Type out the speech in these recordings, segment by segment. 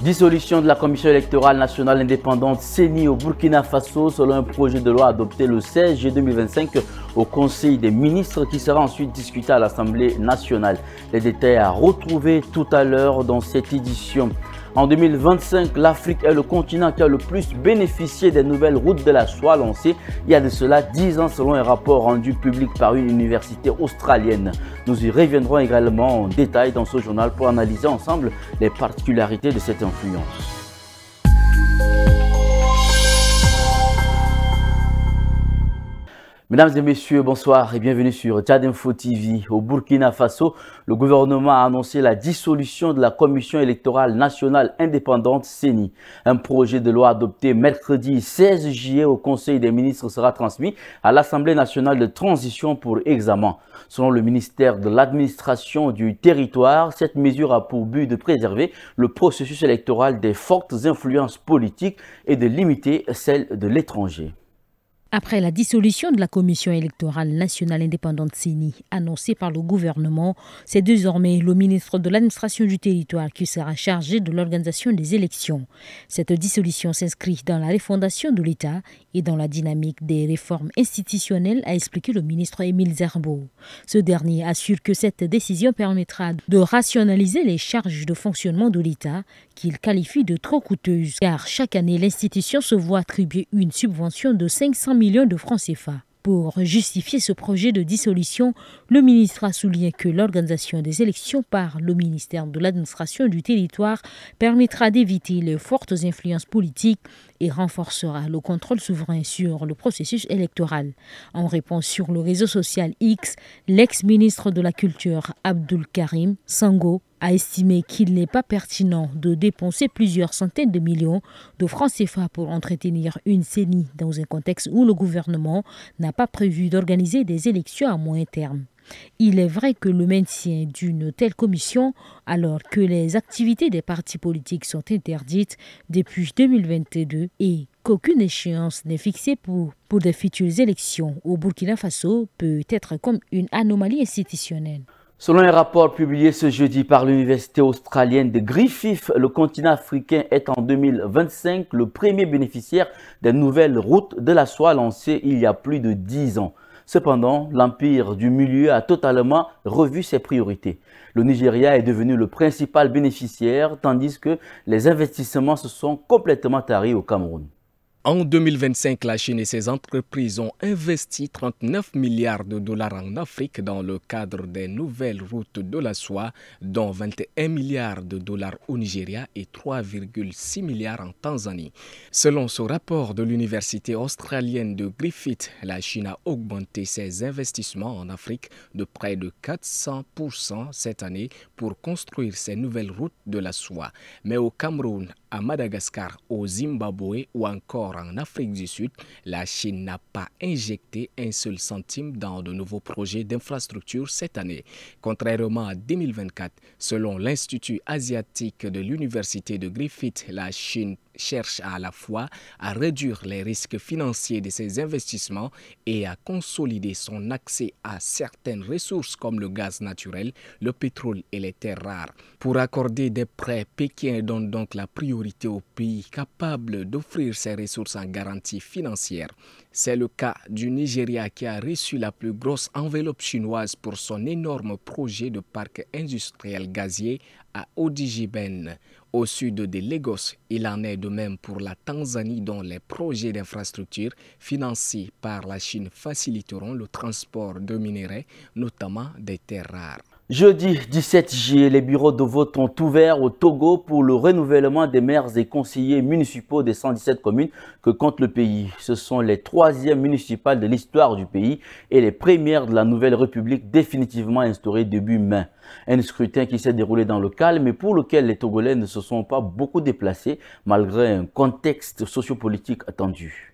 Dissolution de la Commission électorale nationale indépendante CENI au Burkina Faso selon un projet de loi adopté le 16 juillet 2025 au Conseil des ministres qui sera ensuite discuté à l'Assemblée nationale. Les détails à retrouver tout à l'heure dans cette édition. En 2025, l'Afrique est le continent qui a le plus bénéficié des nouvelles routes de la soie lancées il y a de cela 10 ans selon un rapport rendu public par une université australienne. Nous y reviendrons également en détail dans ce journal pour analyser ensemble les particularités de cette influence. Mesdames et messieurs, bonsoir et bienvenue sur Tchad Info TV. Au Burkina Faso, le gouvernement a annoncé la dissolution de la Commission électorale nationale indépendante CENI. Un projet de loi adopté mercredi 16 juillet au Conseil des ministres sera transmis à l'Assemblée nationale de transition pour examen. Selon le ministère de l'administration du territoire, cette mesure a pour but de préserver le processus électoral des fortes influences politiques et de limiter celle de l'étranger. Après la dissolution de la Commission électorale nationale indépendante CENI annoncée par le gouvernement, c'est désormais le ministre de l'administration du territoire qui sera chargé de l'organisation des élections. Cette dissolution s'inscrit dans la refondation de l'État et dans la dynamique des réformes institutionnelles, a expliqué le ministre Émile Zerbo. Ce dernier assure que cette décision permettra de rationaliser les charges de fonctionnement de l'État qu'il qualifie de trop coûteuses, car chaque année l'institution se voit attribuer une subvention de 500 millions de francs CFA. Pour justifier ce projet de dissolution, le ministre a souligné que l'organisation des élections par le ministère de l'administration du territoire permettra d'éviter les fortes influences politiques et renforcera le contrôle souverain sur le processus électoral. En réponse sur le réseau social X, l'ex-ministre de la Culture Abdoul Karim Sango a estimé qu'il n'est pas pertinent de dépenser plusieurs centaines de millions de francs CFA pour entretenir une CENI dans un contexte où le gouvernement n'a pas prévu d'organiser des élections à moyen terme. Il est vrai que le maintien d'une telle commission, alors que les activités des partis politiques sont interdites depuis 2022 et qu'aucune échéance n'est fixée pour des futures élections au Burkina Faso, peut être comme une anomalie institutionnelle. Selon un rapport publié ce jeudi par l'université australienne de Griffith, le continent africain est en 2025 le premier bénéficiaire des nouvelles routes de la soie lancées il y a plus de 10 ans. Cependant, l'Empire du Milieu a totalement revu ses priorités. Le Nigeria est devenu le principal bénéficiaire, tandis que les investissements se sont complètement taris au Cameroun. En 2025, la Chine et ses entreprises ont investi 39 milliards de dollars en Afrique dans le cadre des nouvelles routes de la soie, dont 21 milliards de dollars au Nigeria et 3,6 milliards en Tanzanie. Selon ce rapport de l'université australienne de Griffith, la Chine a augmenté ses investissements en Afrique de près de 400% cette année pour construire ces nouvelles routes de la soie. Mais au Cameroun, à Madagascar, au Zimbabwe ou encore en Afrique du Sud, la Chine n'a pas injecté un seul centime dans de nouveaux projets d'infrastructure cette année. Contrairement à 2024, selon l'Institut asiatique de l'université de Griffith, la Chine cherche à la fois à réduire les risques financiers de ses investissements et à consolider son accès à certaines ressources comme le gaz naturel, le pétrole et les terres rares. Pour accorder des prêts, Pékin donne donc la priorité aux pays capables d'offrir ces ressources en garantie financière. C'est le cas du Nigeria qui a reçu la plus grosse enveloppe chinoise pour son énorme projet de parc industriel gazier à Odijiben, au sud de Lagos. Il en est de même pour la Tanzanie, dont les projets d'infrastructure financés par la Chine faciliteront le transport de minerais, notamment des terres rares. Jeudi 17 juillet, les bureaux de vote ont ouvert au Togo pour le renouvellement des maires et conseillers municipaux des 117 communes que compte le pays. Ce sont les 3e municipales de l'histoire du pays et les premières de la nouvelle République définitivement instaurées début mai. Un scrutin qui s'est déroulé dans le calme mais pour lequel les Togolais ne se sont pas beaucoup déplacés malgré un contexte sociopolitique tendu.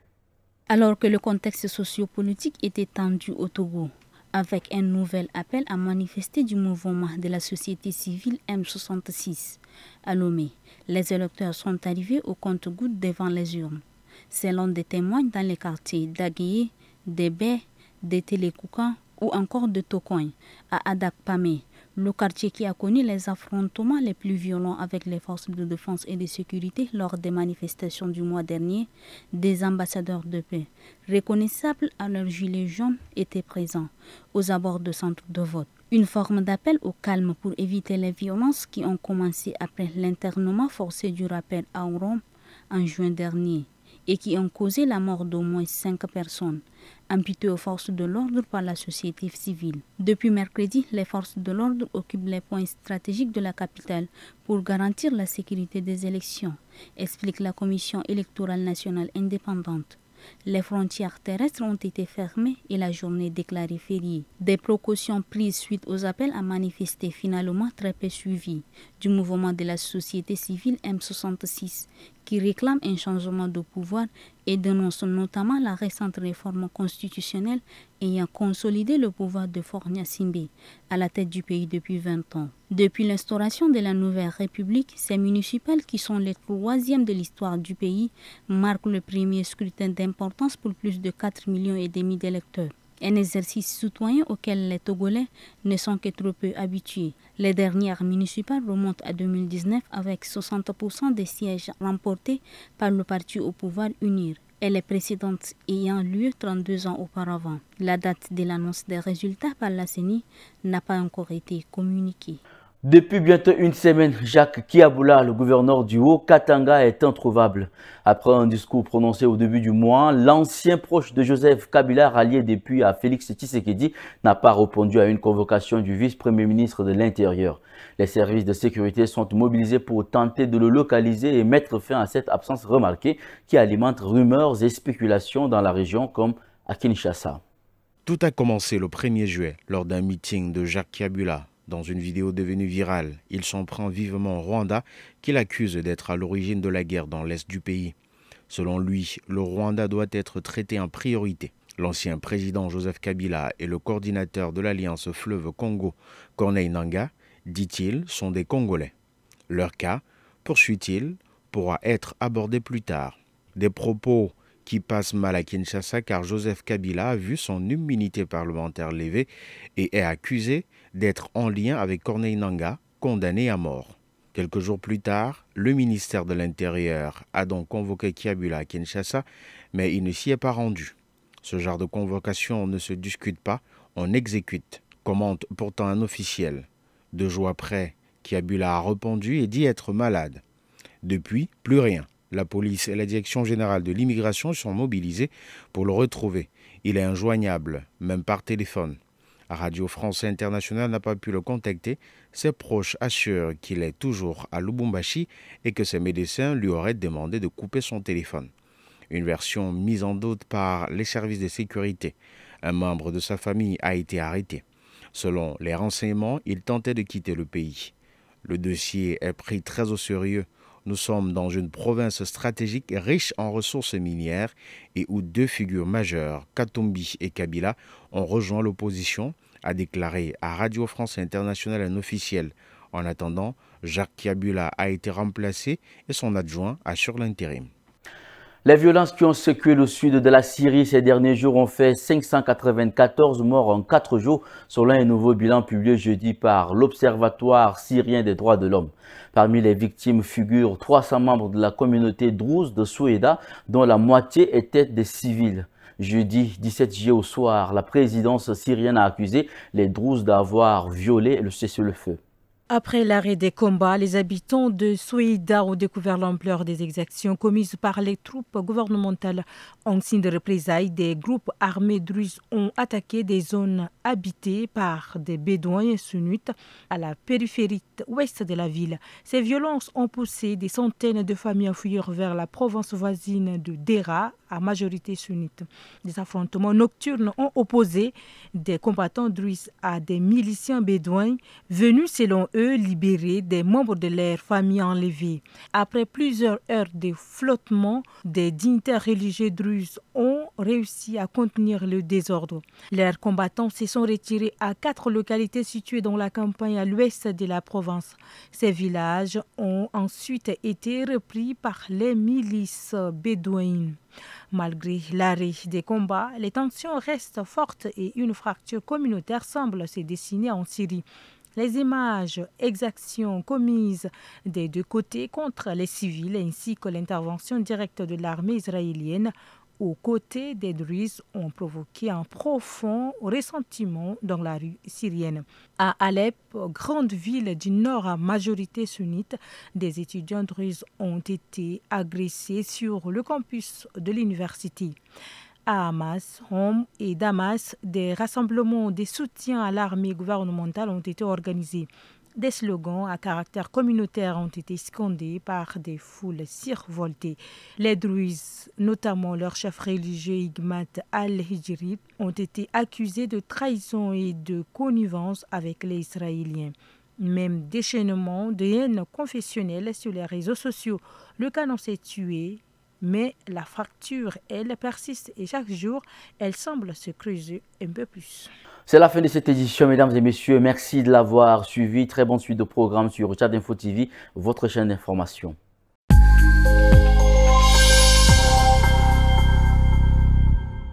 Alors que le contexte sociopolitique était tendu au Togo, avec un nouvel appel à manifester du mouvement de la société civile M66. À Lomé, les électeurs sont arrivés au compte-gouttes devant les urnes. Selon des témoins dans les quartiers d'Aguié, de Bé, de Télékoukan ou encore de Tokoin, à Adakpamé, Le quartier qui a connu les affrontements les plus violents avec les forces de défense et de sécurité lors des manifestations du mois dernier, des ambassadeurs de paix, reconnaissables à leur gilet jaune, étaient présents aux abords de centres de vote. Une forme d'appel au calme pour éviter les violences qui ont commencé après l'internement forcé du rappeur Aurom en juin dernier et qui ont causé la mort d'au moins 5 personnes, imputées aux forces de l'ordre par la société civile. Depuis mercredi, les forces de l'ordre occupent les points stratégiques de la capitale pour garantir la sécurité des élections, explique la Commission électorale nationale indépendante. Les frontières terrestres ont été fermées et la journée déclarée fériée. Des précautions prises suite aux appels à manifester finalement très peu suivis du mouvement de la société civile M66 qui réclame un changement de pouvoir et dénonce notamment la récente réforme constitutionnelle ayant consolidé le pouvoir de Faure Gnassingbe à la tête du pays depuis 20 ans. Depuis l'instauration de la nouvelle République, ces municipales qui sont les 3e de l'histoire du pays marquent le premier scrutin d'importance pour plus de 4,5 millions d'électeurs. Un exercice citoyen auquel les Togolais ne sont que trop peu habitués. Les dernières municipales remontent à 2019 avec 60% des sièges remportés par le parti au pouvoir UNIR et les précédentes ayant lieu 32 ans auparavant. La date de l'annonce des résultats par la CENI n'a pas encore été communiquée. Depuis bientôt une semaine, Jacques Kiaboula, le gouverneur du Haut-Katanga, est introuvable. Après un discours prononcé au début du mois, l'ancien proche de Joseph Kabila, rallié depuis à Félix Tshisekedi, n'a pas répondu à une convocation du vice-premier ministre de l'Intérieur. Les services de sécurité sont mobilisés pour tenter de le localiser et mettre fin à cette absence remarquée qui alimente rumeurs et spéculations dans la région comme à Kinshasa. Tout a commencé le 1er juillet lors d'un meeting de Jacques Kiaboula. Dans une vidéo devenue virale, il s'en prend vivement au Rwanda, qu'il accuse d'être à l'origine de la guerre dans l'est du pays. Selon lui, le Rwanda doit être traité en priorité. L'ancien président Joseph Kabila et le coordinateur de l'Alliance Fleuve Congo, Corneille Nangaa, dit-il, sont des Congolais. Leur cas, poursuit-il, pourra être abordé plus tard. Des propos qui passe mal à Kinshasa car Joseph Kabila a vu son immunité parlementaire levée et est accusé d'être en lien avec Corneille Nangaa, condamné à mort. Quelques jours plus tard, le ministère de l'Intérieur a donc convoqué Kiaboula à Kinshasa, mais il ne s'y est pas rendu. Ce genre de convocation ne se discute pas, on exécute, commente pourtant un officiel. 2 jours après, Kiaboula a répondu et dit être malade. Depuis, plus rien. La police et la direction générale de l'immigration sont mobilisés pour le retrouver. Il est injoignable, même par téléphone. Radio France Internationale n'a pas pu le contacter. Ses proches assurent qu'il est toujours à Lubumbashi et que ses médecins lui auraient demandé de couper son téléphone. Une version mise en doute par les services de sécurité. Un membre de sa famille a été arrêté. Selon les renseignements, il tentait de quitter le pays. Le dossier est pris très au sérieux. Nous sommes dans une province stratégique riche en ressources minières et où 2 figures majeures, Katumbi et Kabila, ont rejoint l'opposition, a déclaré à Radio France Internationale un officiel. En attendant, Jacques Kiaboula a été remplacé et son adjoint assure l'intérim. Les violences qui ont secoué le sud de la Syrie ces derniers jours ont fait 594 morts en 4 jours, selon un nouveau bilan publié jeudi par l'Observatoire syrien des droits de l'homme. Parmi les victimes figurent 300 membres de la communauté druze de Souéda, dont la moitié étaient des civils. Jeudi 17 juillet au soir, la présidence syrienne a accusé les Druzes d'avoir violé le cessez-le-feu. Après l'arrêt des combats, les habitants de Souéda ont découvert l'ampleur des exactions commises par les troupes gouvernementales. En signe de représailles, des groupes armés druzes ont attaqué des zones habitées par des bédouins sunnites à la périphérie ouest de la ville. Ces violences ont poussé des centaines de familles à fuir vers la province voisine de Dera, à majorité sunnite. Des affrontements nocturnes ont opposé des combattants druzes à des miliciens bédouins venus, selon eux, libérer des membres de leur famille enlevés. Après plusieurs heures de flottement, des dignitaires religieux druzes ont réussi à contenir le désordre. Leurs combattants se sont retirés à 4 localités situées dans la campagne à l'ouest de la province. Ces villages ont ensuite été repris par les milices bédouines. Malgré l'arrêt des combats, les tensions restent fortes et une fracture communautaire semble se dessiner en Syrie. Les images, exactions commises des deux côtés contre les civils ainsi que l'intervention directe de l'armée israélienne aux côtés des Druzes ont provoqué un profond ressentiment dans la rue syrienne. À Alep, grande ville du nord à majorité sunnite, des étudiants druzes ont été agressés sur le campus de l'université. À Hamas, Homs et Damas, des rassemblements de soutien à l'armée gouvernementale ont été organisés. Des slogans à caractère communautaire ont été scandés par des foules survoltées. Les Druzes, notamment leur chef religieux Igmat al-Hijri, ont été accusés de trahison et de connivence avec les Israéliens. Même déchaînement de haine confessionnelle sur les réseaux sociaux. Le canon s'est tué, mais la fracture, elle, persiste et chaque jour, elle semble se creuser un peu plus. C'est la fin de cette édition, mesdames et messieurs. Merci de l'avoir suivi. Très bonne suite de programme sur Tchad Info TV, votre chaîne d'information.